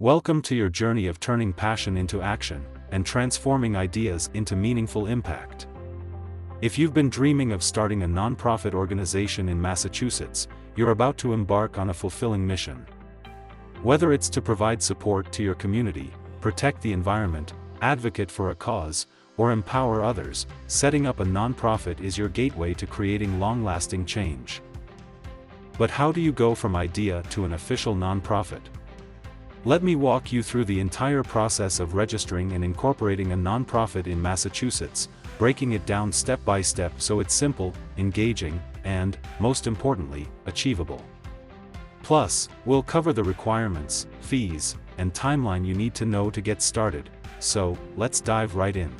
Welcome to your journey of turning passion into action and transforming ideas into meaningful impact. If you've been dreaming of starting a nonprofit organization in Massachusetts, you're about to embark on a fulfilling mission. Whether it's to provide support to your community, protect the environment, advocate for a cause, or empower others, setting up a nonprofit is your gateway to creating long-lasting change. But how do you go from idea to an official nonprofit? Let me walk you through the entire process of registering and incorporating a nonprofit in Massachusetts, breaking it down step by step so it's simple, engaging, and, most importantly, achievable. Plus, we'll cover the requirements, fees, and timeline you need to know to get started, so let's dive right in.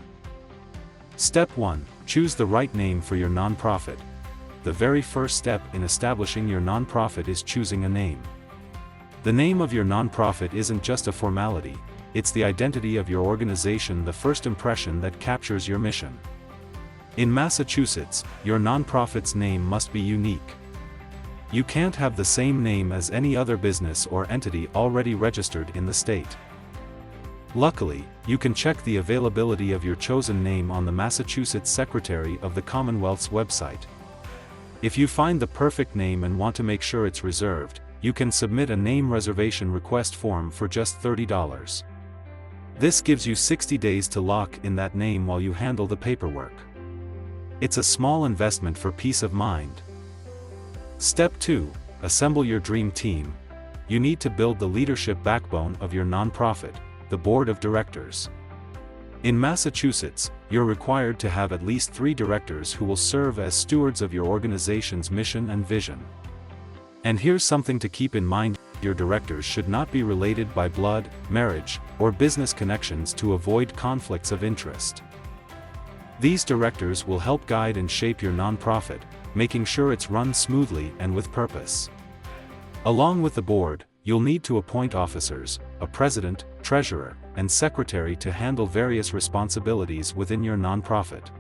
Step 1. Choose the right name for your nonprofit. The very first step in establishing your nonprofit is choosing a name. The name of your nonprofit isn't just a formality, it's the identity of your organization, the first impression that captures your mission. In Massachusetts, your nonprofit's name must be unique. You can't have the same name as any other business or entity already registered in the state. Luckily, you can check the availability of your chosen name on the Massachusetts Secretary of the Commonwealth's website. If you find the perfect name and want to make sure it's reserved, you can submit a name reservation request form for just $30. This gives you 60 days to lock in that name while you handle the paperwork. It's a small investment for peace of mind. Step 2. Assemble your dream team. You need to build the leadership backbone of your nonprofit, the board of directors. In Massachusetts, you're required to have at least 3 directors who will serve as stewards of your organization's mission and vision. And here's something to keep in mind: your directors should not be related by blood, marriage, or business connections to avoid conflicts of interest. These directors will help guide and shape your nonprofit, making sure it's run smoothly and with purpose. Along with the board, you'll need to appoint officers, a president, treasurer, and secretary to handle various responsibilities within your nonprofit.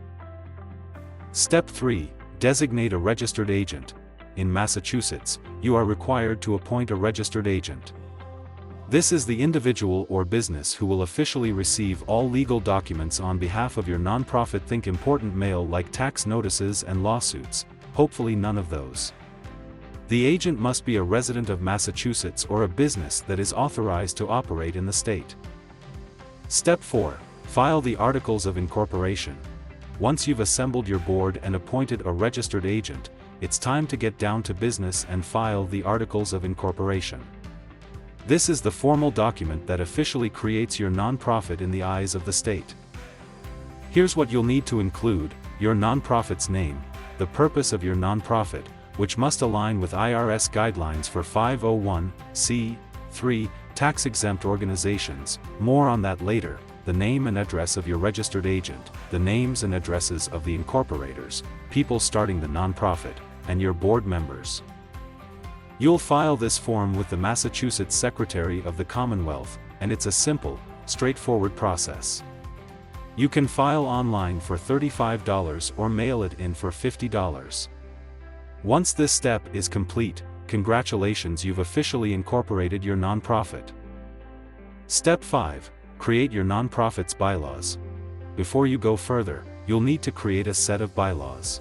Step 3. Designate a registered agent. In Massachusetts, you are required to appoint a registered agent. This is the individual or business who will officially receive all legal documents on behalf of your nonprofit. Think important mail like tax notices and lawsuits, hopefully none of those. The agent must be a resident of Massachusetts or a business that is authorized to operate in the state. Step 4. File the Articles of Incorporation. Once you've assembled your board and appointed a registered agent, it's time to get down to business and file the Articles of Incorporation. This is the formal document that officially creates your nonprofit in the eyes of the state. Here's what you'll need to include: your nonprofit's name, the purpose of your nonprofit, which must align with IRS guidelines for 501(c)(3) tax-exempt organizations, more on that later, the name and address of your registered agent, the names and addresses of the incorporators, people starting the nonprofit, and your board members. You'll file this form with the Massachusetts Secretary of the Commonwealth, and it's a simple, straightforward process. You can file online for $35 or mail it in for $50. Once this step is complete, congratulations, you've officially incorporated your nonprofit. Step 5. Create your nonprofit's bylaws. Before you go further, you'll need to create a set of bylaws.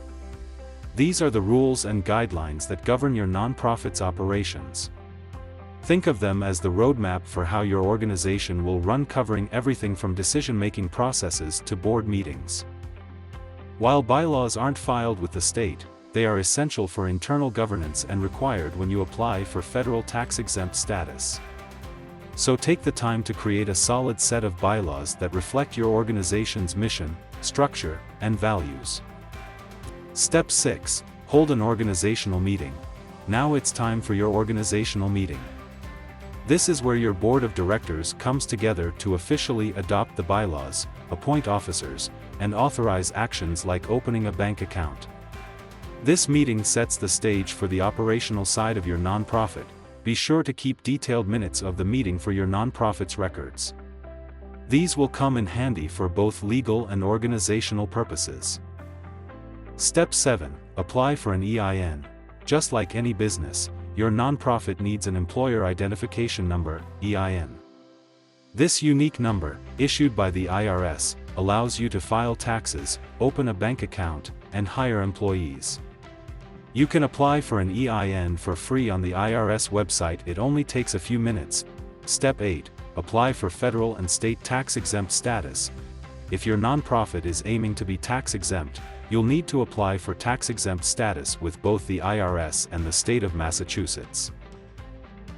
These are the rules and guidelines that govern your nonprofit's operations. Think of them as the roadmap for how your organization will run, covering everything from decision-making processes to board meetings. While bylaws aren't filed with the state, they are essential for internal governance and required when you apply for federal tax-exempt status. So take the time to create a solid set of bylaws that reflect your organization's mission, structure, and values. Step 6. Hold an organizational meeting. Now it's time for your organizational meeting. This is where your board of directors comes together to officially adopt the bylaws, appoint officers, and authorize actions like opening a bank account. This meeting sets the stage for the operational side of your nonprofit. Be sure to keep detailed minutes of the meeting for your nonprofit's records. These will come in handy for both legal and organizational purposes. Step 7. Apply for an EIN. Just like any business, your nonprofit needs an employer identification number, EIN. This unique number, issued by the IRS, allows you to file taxes, open a bank account, and hire employees. You can apply for an EIN for free on the IRS website. It only takes a few minutes. Step 8. Apply for federal and state tax-exempt status. If your nonprofit is aiming to be tax-exempt, you'll need to apply for tax-exempt status with both the IRS and the state of Massachusetts.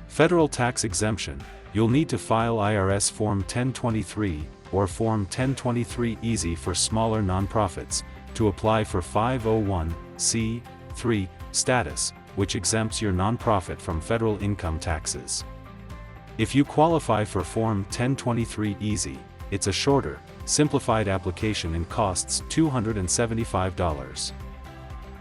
Federal tax exemption, you'll need to file IRS Form 1023, or Form 1023 Easy for smaller nonprofits, to apply for 501(c)(3) status, which exempts your nonprofit from federal income taxes. If you qualify for Form 1023 Easy, it's a shorter, simplified application and costs $275.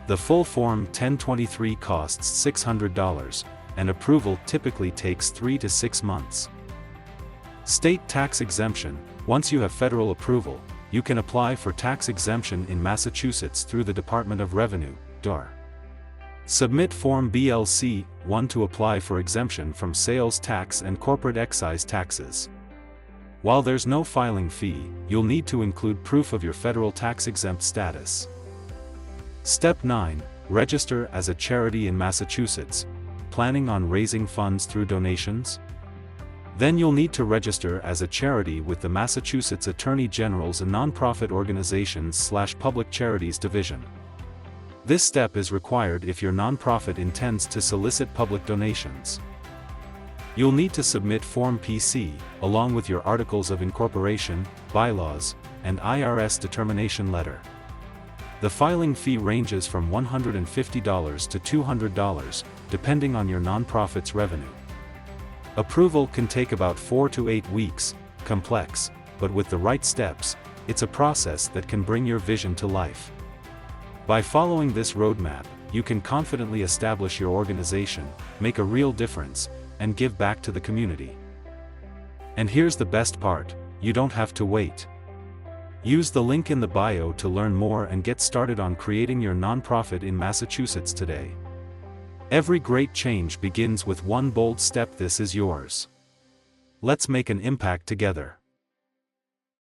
The full Form 1023 costs $600, and approval typically takes 3 to 6 months. State tax exemption, once you have federal approval, you can apply for tax exemption in Massachusetts through the Department of Revenue, DAR. Submit Form BLC-1 to apply for exemption from sales tax and corporate excise taxes. While there's no filing fee, you'll need to include proof of your federal tax-exempt status. Step 9. Register as a charity in Massachusetts. Planning on raising funds through donations? Then you'll need to register as a charity with the Massachusetts Attorney General's Nonprofit Organizations/Public Charities Division. This step is required if your nonprofit intends to solicit public donations. You'll need to submit Form PC, along with your Articles of Incorporation, bylaws, and IRS determination letter. The filing fee ranges from $150 to $200, depending on your nonprofit's revenue. Approval can take about 4 to 8 weeks, complex, but with the right steps, it's a process that can bring your vision to life. By following this roadmap, you can confidently establish your organization, make a real difference, and give back to the community. And here's the best part, you don't have to wait. Use the link in the bio to learn more and get started on creating your nonprofit in Massachusetts today. Every great change begins with one bold step. This is yours. Let's make an impact together.